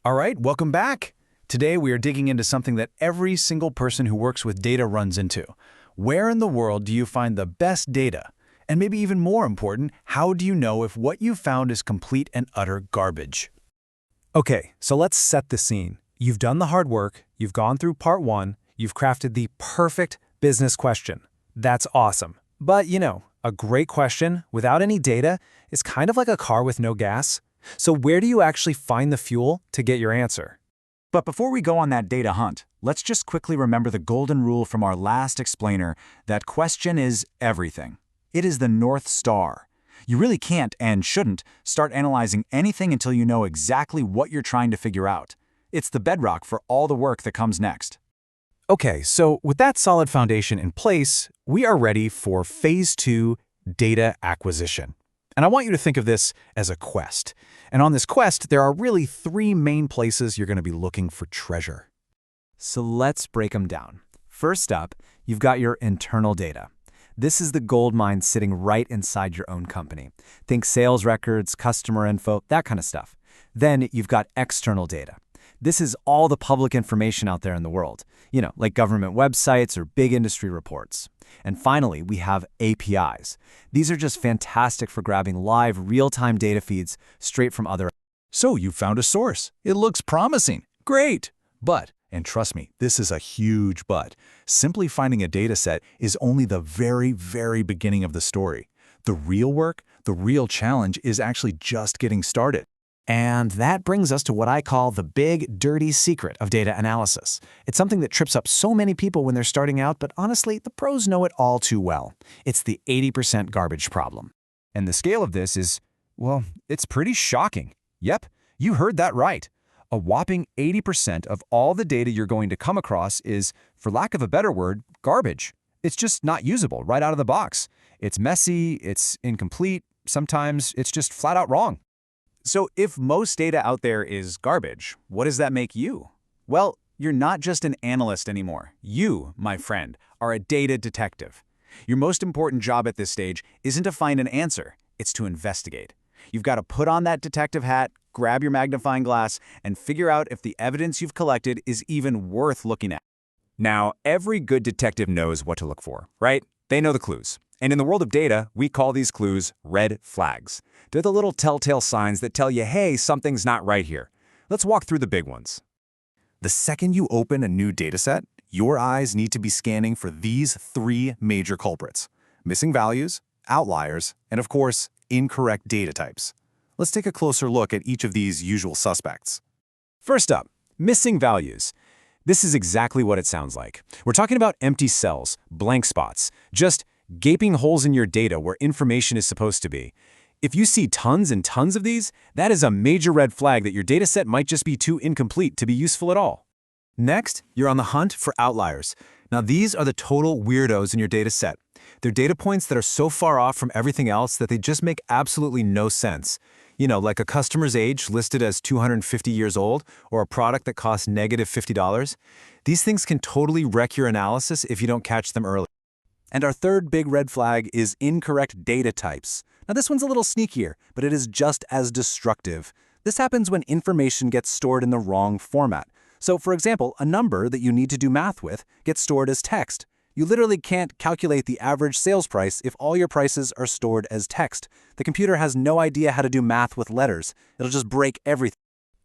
All right, welcome back. Today we are digging into something that every single person who works with data runs into. Where in the world do you find the best data? And maybe even more important, how do you know if what you found is complete and utter garbage? Okay, so let's set the scene. You've done the hard work, you've gone through part one, you've crafted the perfect business question. That's awesome. But a great question without any data is kind of like a car with no gas. So where do you actually find the fuel to get your answer? But before we go on that data hunt, let's just quickly remember the golden rule from our last explainer that question is everything. It is the North Star. You really can't and shouldn't start analyzing anything until you know exactly what you're trying to figure out. It's the bedrock for all the work that comes next. Okay, so with that solid foundation in place, we are ready for phase 2, data acquisition. And I want you to think of this as a quest. And on this quest, there are really 3 main places you're going to be looking for treasure. So let's break them down. First up, you've got your internal data. This is the gold mine sitting right inside your own company. Think sales records, customer info, that kind of stuff. Then you've got external data. This is all the public information out there in the world, like government websites or big industry reports. And finally, we have APIs. These are just fantastic for grabbing live, real-time data feeds straight from other. So you found a source. It looks promising. Great. But, and trust me, this is a huge but, simply finding a data set is only the very, very beginning of the story. The real work, the real challenge is actually just getting started. And that brings us to what I call the big, dirty secret of data analysis. It's something that trips up so many people when they're starting out, but honestly, the pros know it all too well. It's the 80% garbage problem. And the scale of this is, well, it's pretty shocking. Yep, you heard that right. A whopping 80% of all the data you're going to come across is, for lack of a better word, garbage. It's just not usable right out of the box. It's messy, it's incomplete, sometimes it's just flat out wrong. So if most data out there is garbage, what does that make you? Well, you're not just an analyst anymore. You, my friend, are a data detective. Your most important job at this stage isn't to find an answer, it's to investigate. You've got to put on that detective hat, grab your magnifying glass, and figure out if the evidence you've collected is even worth looking at. Now, every good detective knows what to look for, right? They know the clues. And in the world of data, we call these clues red flags. They're the little telltale signs that tell you, hey, something's not right here. Let's walk through the big ones. The second you open a new dataset, your eyes need to be scanning for these 3 major culprits: missing values, outliers, and of course, incorrect data types. Let's take a closer look at each of these usual suspects. First up, missing values. This is exactly what it sounds like. We're talking about empty cells, blank spots, just gaping holes in your data where information is supposed to be. If you see tons and tons of these, that is a major red flag that your dataset might just be too incomplete to be useful at all. Next, you're on the hunt for outliers. Now, these are the total weirdos in your dataset. They're data points that are so far off from everything else that they just make absolutely no sense. Like a customer's age listed as 250 years old or a product that costs -$50. These things can totally wreck your analysis if you don't catch them early. And our third big red flag is incorrect data types. Now, this one's a little sneakier, but it is just as destructive. This happens when information gets stored in the wrong format. So, for example, a number that you need to do math with gets stored as text. You literally can't calculate the average sales price if all your prices are stored as text. The computer has no idea how to do math with letters. It'll just break everything.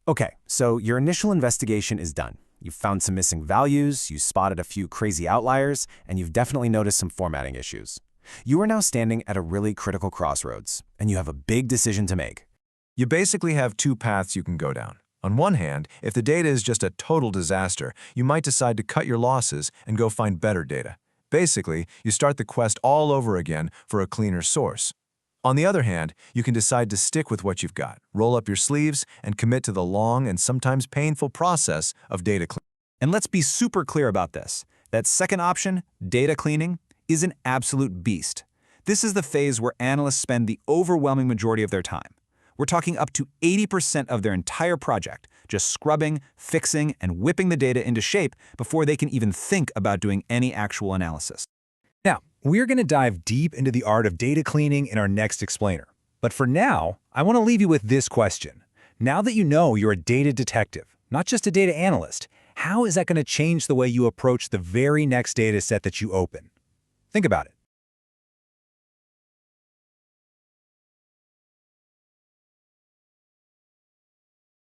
Okay, so your initial investigation is done. You've found some missing values, you spotted a few crazy outliers, and you've definitely noticed some formatting issues. You are now standing at a really critical crossroads, and you have a big decision to make. You basically have 2 paths you can go down. On one hand, if the data is just a total disaster, you might decide to cut your losses and go find better data. Basically, you start the quest all over again for a cleaner source. On the other hand, you can decide to stick with what you've got, roll up your sleeves, and commit to the long and sometimes painful process of data cleaning. And let's be super clear about this. That second option, data cleaning, is an absolute beast. This is the phase where analysts spend the overwhelming majority of their time. We're talking up to 80% of their entire project, just scrubbing, fixing, and whipping the data into shape before they can even think about doing any actual analysis. Now, we're going to dive deep into the art of data cleaning in our next explainer. But for now, I want to leave you with this question. Now that you know you're a data detective, not just a data analyst, how is that going to change the way you approach the very next data set that you open? Think about it.